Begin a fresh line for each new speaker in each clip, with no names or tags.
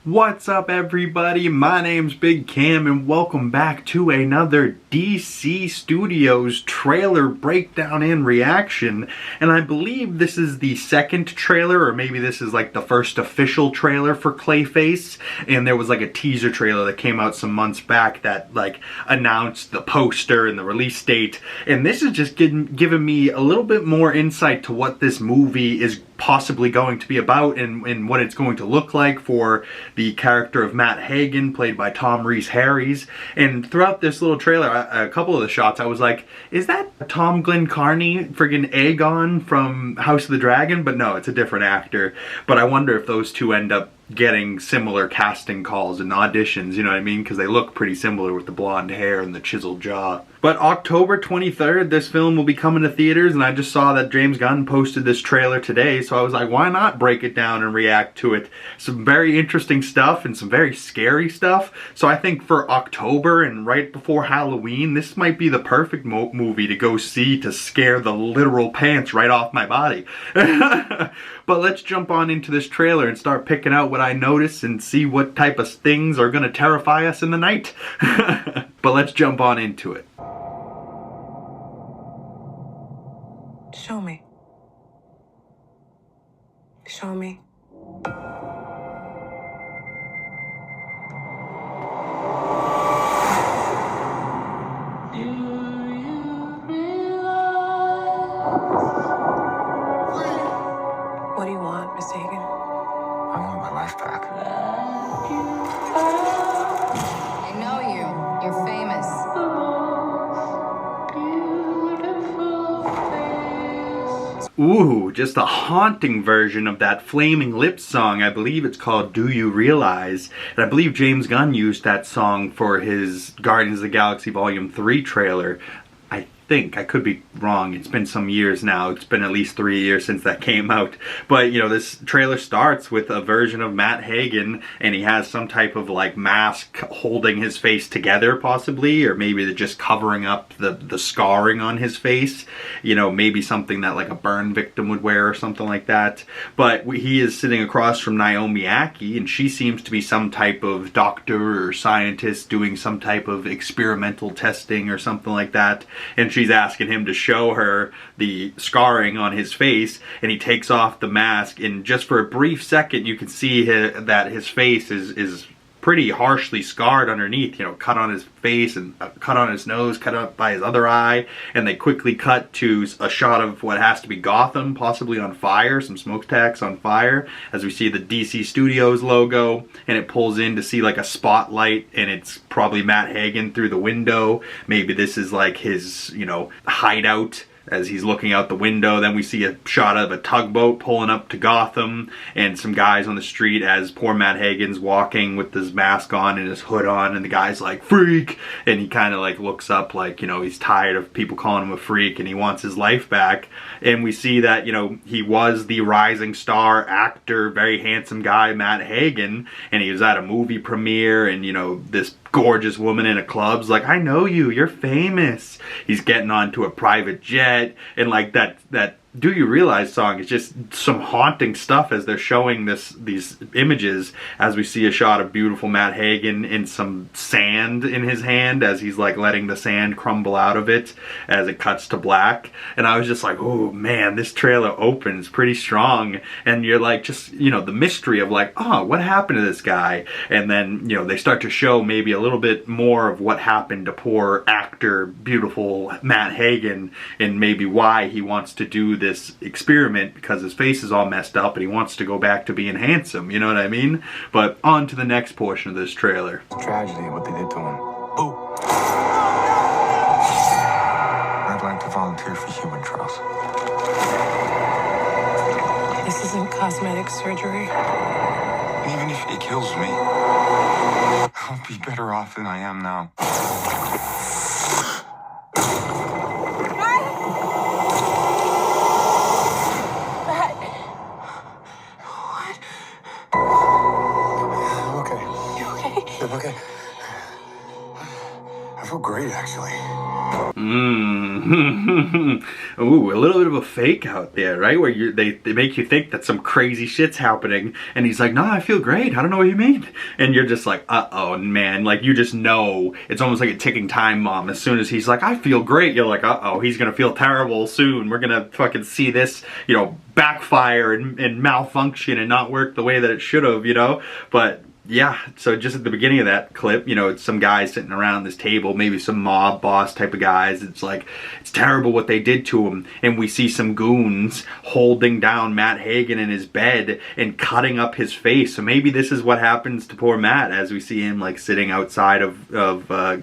What's up, everybody? My name's Big Cam and welcome back to another DC Studios trailer breakdown and reaction. And I believe this is the second trailer, or maybe this is like the first official trailer for Clayface. And there was like a teaser trailer that came out some months back that like announced the poster and the release date. And this is just giving me a little bit more insight to what this movie is possibly going to be about and what it's going to look like for the character of Matt Hagen, played by Tom Rhys-Harries. And throughout this little trailer, a couple of the shots, I was like, is that Tom Glencarney, friggin' Aegon from House of the Dragon? But no, it's a different actor. But I wonder if those two end up getting similar casting calls and auditions, you know what I mean? Because they look pretty similar with the blonde hair and the chiseled jaw. But October 23rd, this film will be coming to theaters, and I just saw that James Gunn posted this trailer today, so I was like, why not break it down and react to it? Some very interesting stuff and some very scary stuff. So I think for October and right before Halloween, this might be the perfect movie to go see to scare the literal pants right off my body. But let's jump on into this trailer and start picking out what I notice and see what type of things are going to terrify us in the night. But let's jump on into it.
Show me. Show me. What do you want, Miss Hagen?
I want my life back.
I know you. You're famous.
Ooh, just a haunting version of that Flaming Lips song. I believe it's called Do You Realize? And I believe James Gunn used that song for his Guardians of the Galaxy Volume 3 trailer. I could be wrong. It's been some years now. It's been at least 3 years since that came out. But, you know, this trailer starts with a version of Matt Hagen, and he has some type of, like, mask holding his face together, possibly, or maybe they're just covering up the scarring on his face. You know, maybe something that, like, a burn victim would wear or something like that. But he is sitting across from Naomi Ackie, and she seems to be some type of doctor or scientist doing some type of experimental testing or something like that. And she's asking him to show her the scarring on his face, and he takes off the mask, and just for a brief second you can see that his face is pretty harshly scarred underneath, you know, cut on his face and cut on his nose, cut up by his other eye, and they quickly cut to a shot of what has to be Gotham, possibly on fire, some smokestacks on fire, as we see the DC Studios logo, and it pulls in to see like a spotlight, and it's probably Matt Hagen through the window. Maybe this is like his, you know, hideout as he's looking out the window. Then we see a shot of a tugboat pulling up to Gotham and some guys on the street as poor Matt Hagen's walking with his mask on and his hood on, and the guy's like, freak, and he kind of like looks up like, you know, he's tired of people calling him a freak and he wants his life back. And we see that, you know, he was the rising star actor, very handsome guy, Matt Hagen, and he was at a movie premiere, and, you know, this gorgeous woman in a club's like, I know you, you're famous. He's getting onto a private jet, and like that Do You Realize song is just some haunting stuff as they're showing these images, as we see a shot of beautiful Matt Hagen in some sand in his hand as he's like letting the sand crumble out of it as it cuts to black. And I was just like, oh man, this trailer opens pretty strong, and you're like, just, you know, the mystery of like, oh, what happened to this guy? And then, you know, they start to show maybe a little bit more of what happened to poor actor, beautiful Matt Hagen, and maybe why he wants to do this experiment, because his face is all messed up and he wants to go back to being handsome, you know what I mean? But on to the next portion of this trailer.
It's a tragedy what they did to him. Boo! I'd like to volunteer for human trials.
This isn't cosmetic surgery.
Even if it kills me, I'll be better off than I am now. I'm okay. I feel great, actually.
Ooh, a little bit of a fake out there, right? Where they make you think that some crazy shit's happening, and he's like, "No, I feel great. I don't know what you mean." And you're just like, "Uh-oh, man!" Like you just know it's almost like a ticking time bomb. As soon as he's like, "I feel great," you're like, "Uh-oh, he's gonna feel terrible soon. We're gonna fucking see this, you know, backfire and malfunction and not work the way that it should have," you know, but. Yeah, so just at the beginning of that clip, you know, it's some guys sitting around this table, maybe some mob boss type of guys. It's like, it's terrible what they did to him. And we see some goons holding down Matt Hagen in his bed and cutting up his face. So maybe this is what happens to poor Matt as we see him like sitting outside of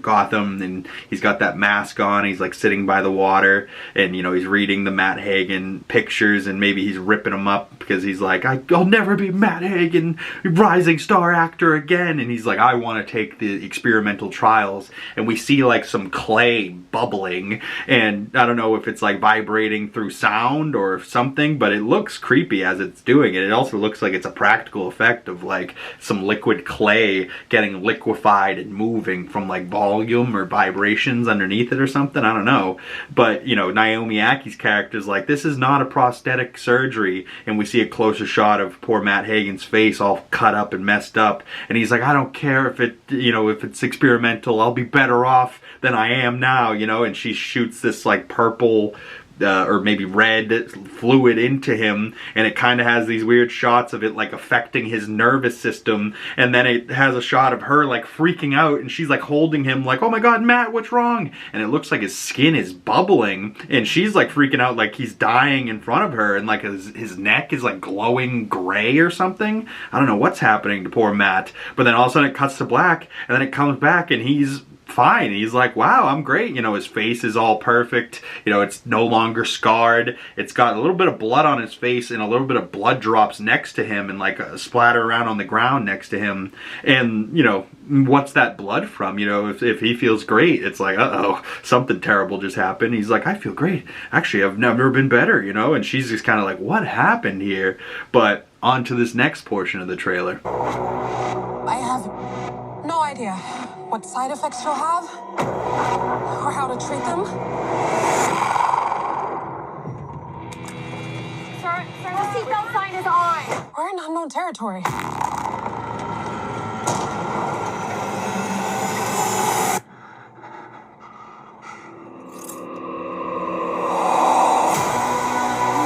Gotham, and he's got that mask on. He's like sitting by the water, and you know, he's reading the Matt Hagen pictures, and maybe he's ripping them up because he's like, I'll never be Matt Hagen, rising star actor again. And he's like, I want to take the experimental trials. And we see like some clay bubbling, and I don't know if it's like vibrating through sound or something, but it looks creepy as it's doing it. It also looks like it's a practical effect of like some liquid clay getting liquefied and moving from like volume or vibrations underneath it or something. I don't know. But you know, Naomi Ackie's character is like, this is not a prosthetic surgery. And we see a closer shot of poor Matt Hagen's face all cut up and messed up. And he's like, I don't care if it, you know, if it's experimental, I'll be better off than I am now, you know. And she shoots this like purple or maybe red fluid into him, and it kind of has these weird shots of it like affecting his nervous system, and then it has a shot of her like freaking out, and she's like holding him like, oh my god, Matt, what's wrong? And it looks like his skin is bubbling, and she's like freaking out like he's dying in front of her, and like his neck is like glowing gray or something. I don't know what's happening to poor Matt. But then all of a sudden it cuts to black, and then it comes back and he's fine. He's like, wow, I'm great. You know, his face is all perfect. You know, it's no longer scarred. It's got a little bit of blood on his face, and a little bit of blood drops next to him, and like a splatter around on the ground next to him. And, you know, what's that blood from? You know, if he feels great, it's like, uh-oh, something terrible just happened. He's like, I feel great. Actually, I've never been better, you know? And she's just kind of like, what happened here? But on to this next portion of the trailer.
I have no idea what side effects you'll have or how to treat them.
Sir, the seatbelt sign is on.
We're in unknown territory.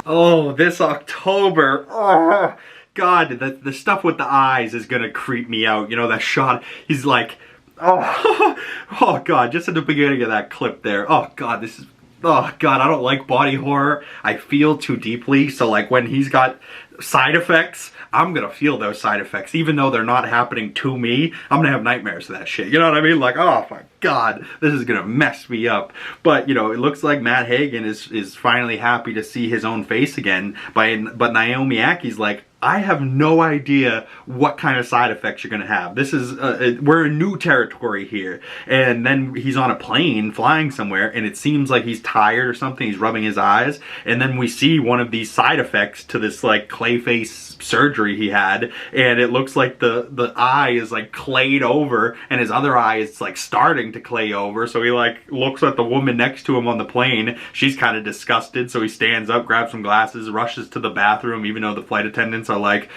Oh, this October. Oh, God, the stuff with the eyes is gonna creep me out. You know, that shot, he's like, oh, oh God, just at the beginning of that clip there. Oh God, this is, oh God, I don't like body horror. I feel too deeply. So like when he's got side effects, I'm gonna feel those side effects. Even though they're not happening to me, I'm gonna have nightmares of that shit. You know what I mean? Like, oh my God, this is gonna mess me up. But, you know, it looks like Matt Hagen is finally happy to see his own face again. But Naomi Ackie's like, I have no idea what kind of side effects you're gonna have. This is, we're in new territory here. And then he's on a plane flying somewhere, and it seems like he's tired or something. He's rubbing his eyes. And then we see one of these side effects to this like Clayface surgery he had. And it looks like the eye is like clayed over, and his other eye is like starting to clay over. So he like looks at the woman next to him on the plane. She's kind of disgusted. So he stands up, grabs some glasses, rushes to the bathroom, even though the flight attendants are like,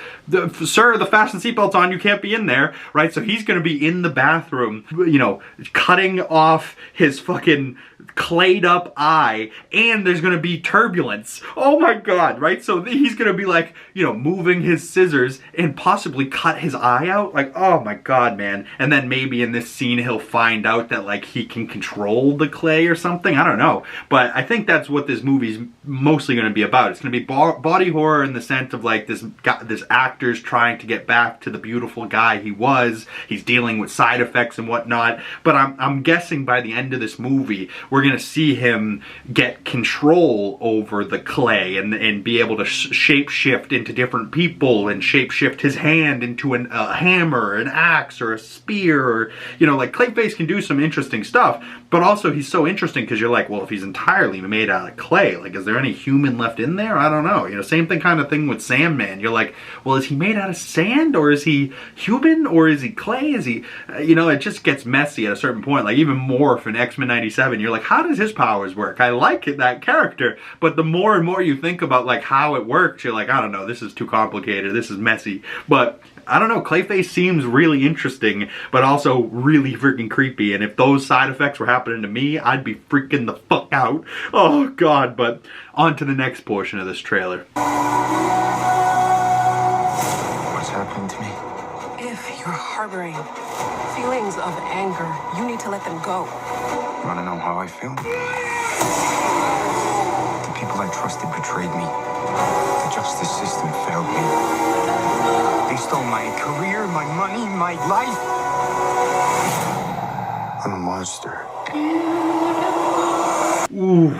sir, the fasten seatbelt's on, you can't be in there, right? So he's gonna be in the bathroom, you know, cutting off his fucking clayed up eye, and there's gonna be turbulence. Oh my God, right? So he's gonna be like, you know, moving his scissors and possibly cut his eye out. Like, oh my God, man. And then maybe in this scene he'll find out that like he can control the clay or something. I don't know. But I think that's what this movie's mostly gonna be about. It's gonna be body horror in the sense of like this actor's trying to get back to the beautiful guy he was. He's dealing with side effects and whatnot. But I'm guessing by the end of this movie, we're gonna see him get control over the clay and be able to shape shift into different people, and shape shift his hand into a hammer, an axe, or a spear, or, you know, like Clayface can do some interesting stuff. But also he's so interesting because you're like, well, if he's entirely made out of clay, like, is there any human left in there? I don't know. You know, same kind of thing with Sandman. You're like, well, is he made out of sand, or is he human, or is he clay? Is he, you know, it just gets messy at a certain point. Like even Morph in X-Men '97, you're like, how does his powers work? I like it, that character, but the more and more you think about like how it works, you're like, I don't know, this is too complicated, this is messy. But I don't know, Clayface seems really interesting, but also really freaking creepy, and if those side effects were happening to me, I'd be freaking the fuck out. Oh god. But on to the next portion of this trailer.
What's happening to me?
If you're harboring feelings of anger, you need to let them go.
Want to know how I feel? The people I trusted betrayed me. The justice system failed me. They stole my career, my money, my life. I'm a monster.
Ooh.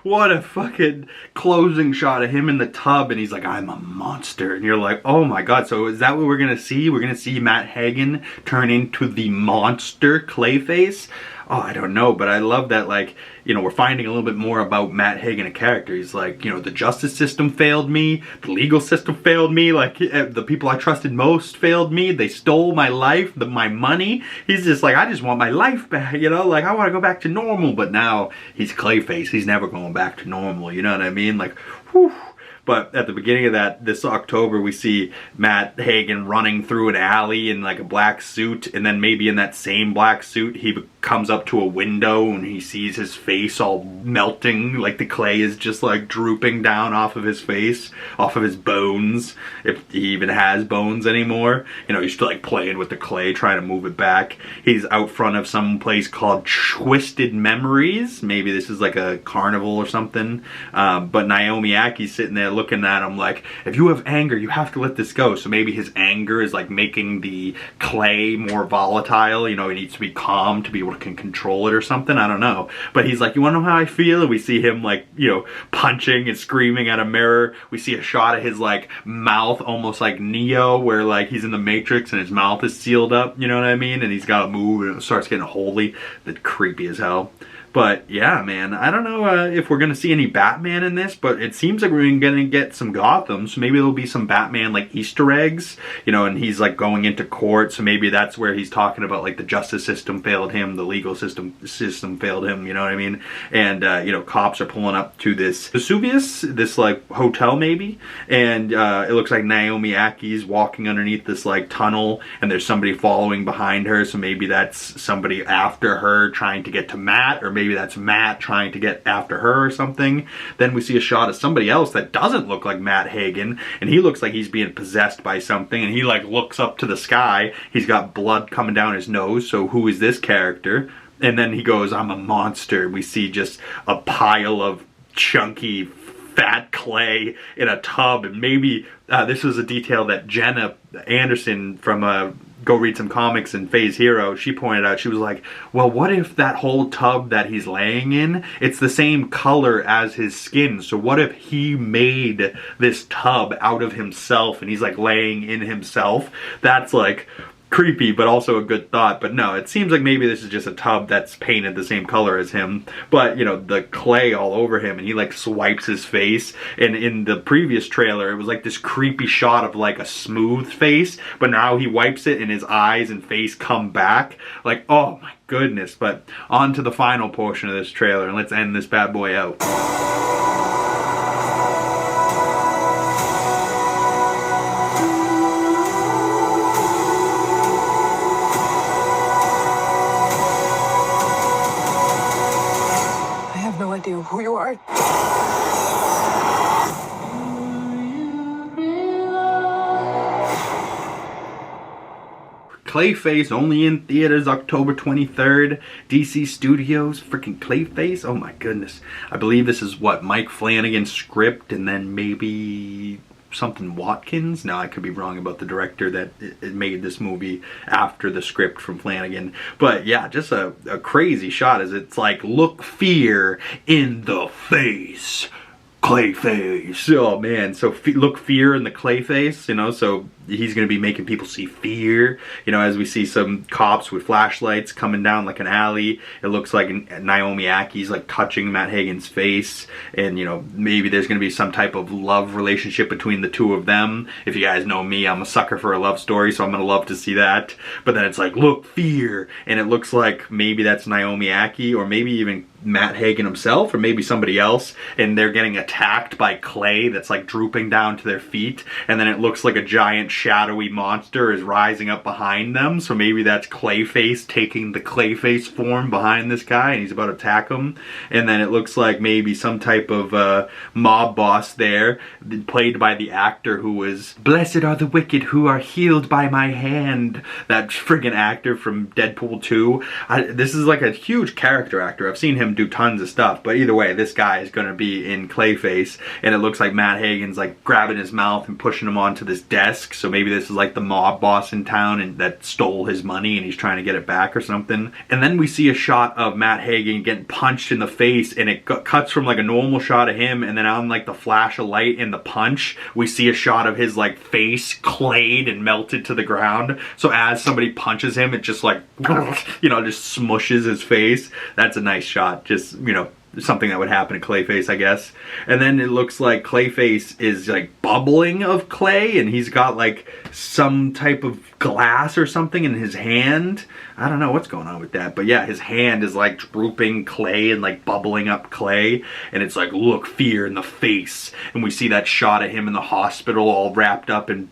What a fucking closing shot of him in the tub, and he's like, I'm a monster, and you're like, oh my god. So is that what we're gonna see? We're gonna see Matt Hagen turn into the monster Clayface? Oh, I don't know, but I love that, like, you know, we're finding a little bit more about Matt Hagen, a character. He's like, you know, the justice system failed me, the legal system failed me, like, the people I trusted most failed me, they stole my life, my money. He's just like, I just want my life back, you know, like, I want to go back to normal. But now he's Clayface, he's never going back to normal, you know what I mean? Like, whew. But at the beginning of this October, we see Matt Hagen running through an alley in like a black suit, and then maybe in that same black suit, he comes up to a window and he sees his face all melting, like the clay is just like drooping down off of his face, off of his bones, if he even has bones anymore. You know, he's still like playing with the clay, trying to move it back. He's out front of some place called Twisted Memories. Maybe this is like a carnival or something. But Naomi Aki's sitting there looking at him like, if you have anger, you have to let this go. So maybe his anger is like making the clay more volatile. You know, he needs to be calm to be able to control it or something. I don't know. But he's like, you want to know how I feel? And we see him like, you know, punching and screaming at a mirror. We see a shot of his like mouth, almost like Neo, where like he's in the Matrix and his mouth is sealed up. You know what I mean? And he's got to move and it starts getting holy. That's creepy as hell. But yeah, man, I don't know if we're going to see any Batman in this, but it seems like we're going to get some Gotham, so maybe there'll be some Batman, like, Easter eggs, you know, and he's, like, going into court, so maybe that's where he's talking about, like, the justice system failed him, the legal system failed him, you know what I mean? And, you know, cops are pulling up to this Vesuvius, this, like, hotel, maybe, and it looks like Naomi Aki's walking underneath this, like, tunnel, and there's somebody following behind her, so maybe that's somebody after her trying to get to Matt, or maybe that's Matt trying to get after her or something. Then we see a shot of somebody else that doesn't look like Matt Hagen, and he looks like he's being possessed by something, and he like looks up to the sky. He's got blood coming down his nose, so who is this character? And then he goes, I'm a monster. We see just a pile of chunky fat clay in a tub, and maybe this was a detail that Jenna Anderson from Go Read Some Comics and Phase Hero, she pointed out. She was like, well, what if that whole tub that he's laying in, it's the same color as his skin, so what if he made this tub out of himself and he's like laying in himself? That's like creepy, but also a good thought. But no, it seems like maybe this is just a tub that's painted the same color as him, but you know, the clay all over him, and he like swipes his face. And in the previous trailer, it was like this creepy shot of like a smooth face, but now he wipes it and his eyes and face come back. Like, oh my goodness. But on to the final portion of this trailer, and let's end this bad boy out.
Who you are.
Clayface, only in theaters October 23rd. DC Studios, freaking Clayface. Oh my goodness. I believe this is what, Mike Flanagan's script, and then maybe something Watkins. Now I could be wrong about the director that made this movie after the script from Flanagan. But yeah, just a crazy shot as it's like, look fear in the face. Clayface. Oh man, so look fear in the Clayface, you know, so he's going to be making people see fear, you know, as we see some cops with flashlights coming down like an alley. It looks like Naomi Ackie's like touching Matt Hagen's face, and you know, maybe there's going to be some type of love relationship between the two of them. If you guys know me, I'm a sucker for a love story, so I'm going to love to see that. But then it's like, look, fear, and it looks like maybe that's Naomi Ackie, or maybe even Matt Hagen himself, or maybe somebody else, and they're getting attacked by clay that's like drooping down to their feet, and then it looks like a giant shadowy monster is rising up behind them. So maybe that's Clayface taking the Clayface form behind this guy, and he's about to attack him. And then it looks like maybe some type of mob boss there, played by the actor who was "Blessed are the wicked who are healed by my hand," that friggin' actor from Deadpool 2. This is like a huge character actor. I've seen him do tons of stuff, but either way, this guy is going to be in Clayface, and it looks like Matt Hagen's like grabbing his mouth and pushing him onto this desk. So maybe this is like the mob boss in town and that stole his money and he's trying to get it back or something. And then we see a shot of Matt Hagen getting punched in the face, and it cuts from like a normal shot of him, and then on like the flash of light in the punch, we see a shot of his like face clayed and melted to the ground. So as somebody punches him, it just like, you know, just smushes his face. That's a nice shot. Just, you know, something that would happen to Clayface, I guess. And then it looks like Clayface is like bubbling of clay, and he's got like some type of glass or something in his hand. I don't know what's going on with that, but yeah, his hand is like drooping clay and like bubbling up clay, and it's like, look, fear in the face. And we see that shot of him in the hospital all wrapped up in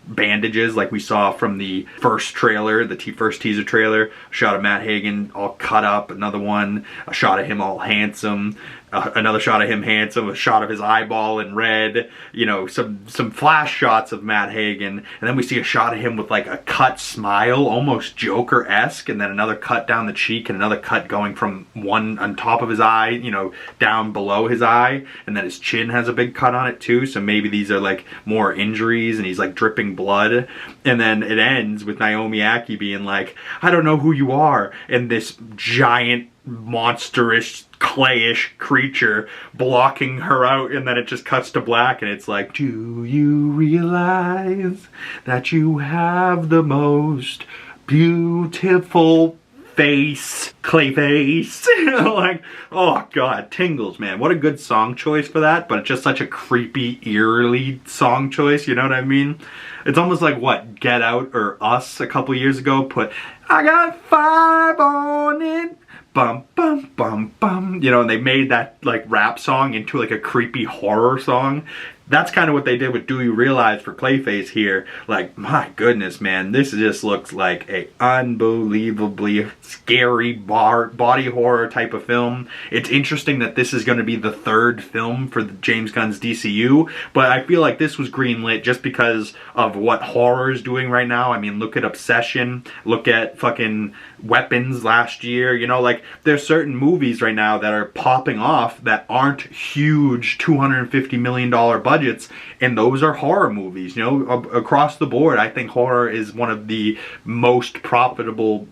bandages like we saw from the first trailer, the first teaser trailer. A shot of Matt Hagen all cut up, another one, a shot of him all handsome, another shot of him handsome, a shot of his eyeball in red, you know, some flash shots of Matt Hagen, and then we see a shot of him with like a cut smile, almost Joker-esque, and then another cut down the cheek, and another cut going from one on top of his eye, you know, down below his eye, and then his chin has a big cut on it too, so maybe these are like more injuries, and he's like dripping blood. And then it ends with Naomi Ackie being like, I don't know who you are, and this giant monstrous clayish creature blocking her out, and then it just cuts to black, and it's like, do you realize that you have the most beautiful face, Clayface? Like, oh god, tingles, man. What a good song choice for that, but it's just such a creepy, eerily song choice, you know what I mean? It's almost like what Get Out or Us a couple years ago put, I got 5 on it, bum bum bum bum, you know, and they made that like rap song into like a creepy horror song. That's kind of what they did with Do You Realize for Clayface here. Like, my goodness, man, this just looks like a unbelievably scary body horror type of film. It's interesting that this is going to be the 3rd film for the James Gunn's DCU, but I feel like this was greenlit just because of what horror is doing right now. I mean, look at Obsession, look at fucking Weapons last year, you know, like there's certain movies right now that are popping off that aren't huge $250 million budgets, and those are horror movies, you know, across the board. I think horror is one of the most profitable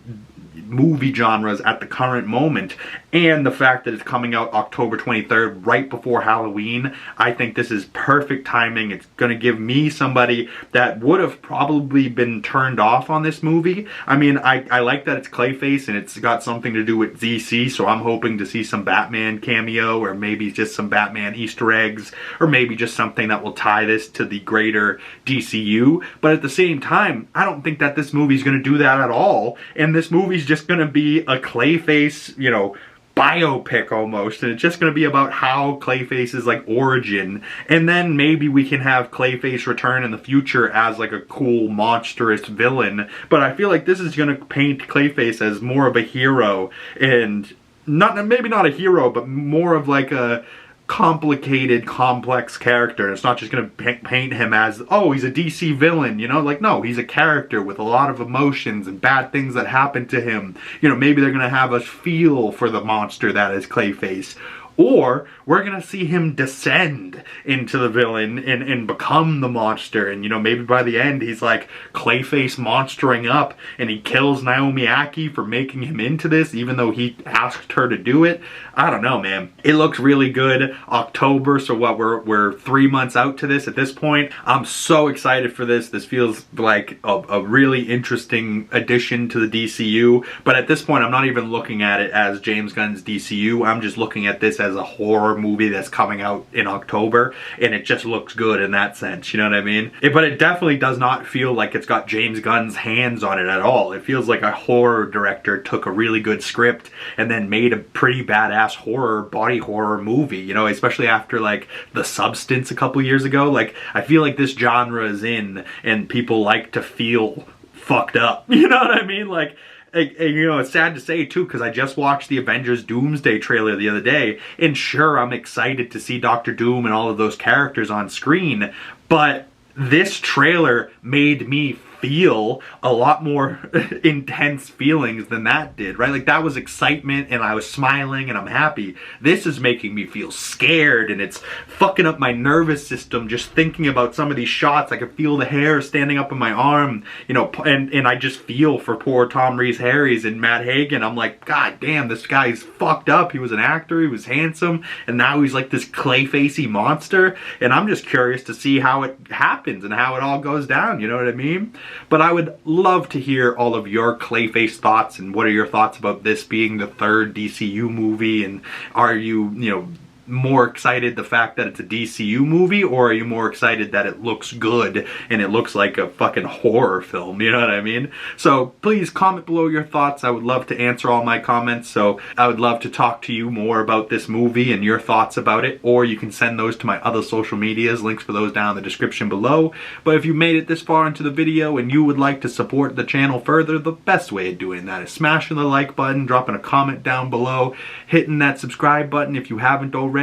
movie genres at the current moment, and the fact that it's coming out October 23rd, right before Halloween, I think this is perfect timing. It's going to give me somebody that would have probably been turned off on this movie. I mean, I like that it's Clayface and it's got something to do with DC, so I'm hoping to see some Batman cameo, or maybe just some Batman Easter eggs, or maybe just something that will tie this to the greater DCU. But at the same time, I don't think that this movie is going to do that at all, and this movie's just going to be a Clayface, you know, biopic almost, and it's just going to be about how Clayface's like origin, and then maybe we can have Clayface return in the future as like a cool monstrous villain. But I feel like this is going to paint Clayface as more of a hero, and maybe not a hero, but more of like a complicated, complex character. It's not just going to paint him as, oh, he's a DC villain, you know, like, no, he's a character with a lot of emotions and bad things that happen to him. You know, maybe they're going to have us feel for the monster that is Clayface. or we're gonna see him descend into the villain and become the monster, and you know, maybe by the end he's like Clayface monstering up and he kills Naomi Aki for making him into this, even though he asked her to do it. I don't know, man. It looks really good. October, so what, we're 3 months out to this at this point. I'm so excited for this. This feels like a really interesting addition to the DCU, but at this point I'm not even looking at it as James Gunn's DCU. I'm just looking at this as a horror movie that's coming out in October, and it just looks good in that sense, you know what I mean? But it definitely does not feel like it's got James Gunn's hands on it at all. It feels like a horror director took a really good script and then made a pretty badass horror, body horror movie, you know, especially after like The Substance a couple years ago. Like, I feel like this genre is in, and people like to feel fucked up, you know what I mean? Like, you know, it's sad to say too, because I just watched the Avengers Doomsday trailer the other day, and sure, I'm excited to see Doctor Doom and all of those characters on screen, but this trailer made me feel a lot more intense feelings than that did, right? Like, that was excitement and I was smiling and I'm happy. This is making me feel scared, and it's fucking up my nervous system just thinking about some of these shots. I can feel the hair standing up on my arm, you know, and I just feel for poor Tom Rhys-Harris and Matt Hagen. I'm like, God damn, this guy's fucked up. He was an actor, he was handsome, and now he's like this Clayfacey monster, and I'm just curious to see how it happens and how it all goes down, you know what I mean? But I would love to hear all of your Clayface thoughts, and what are your thoughts about this being the third DCU movie, and are you, you know, more excited the fact that it's a DCU movie, or are you more excited that it looks good and it looks like a fucking horror film, you know what I mean? So please comment below your thoughts. I would love to answer all my comments, so I would love to talk to you more about this movie and your thoughts about it, or you can send those to my other social medias, links for those down in the description below. But if you made it this far into the video and you would like to support the channel further, the best way of doing that is smashing the like button, dropping a comment down below, hitting that subscribe button if you haven't already,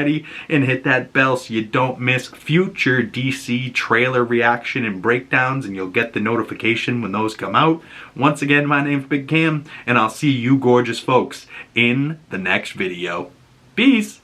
and hit that bell so you don't miss future DC trailer reaction and breakdowns, and you'll get the notification when those come out. Once again, my name's Big Cam, and I'll see you gorgeous folks in the next video. Peace!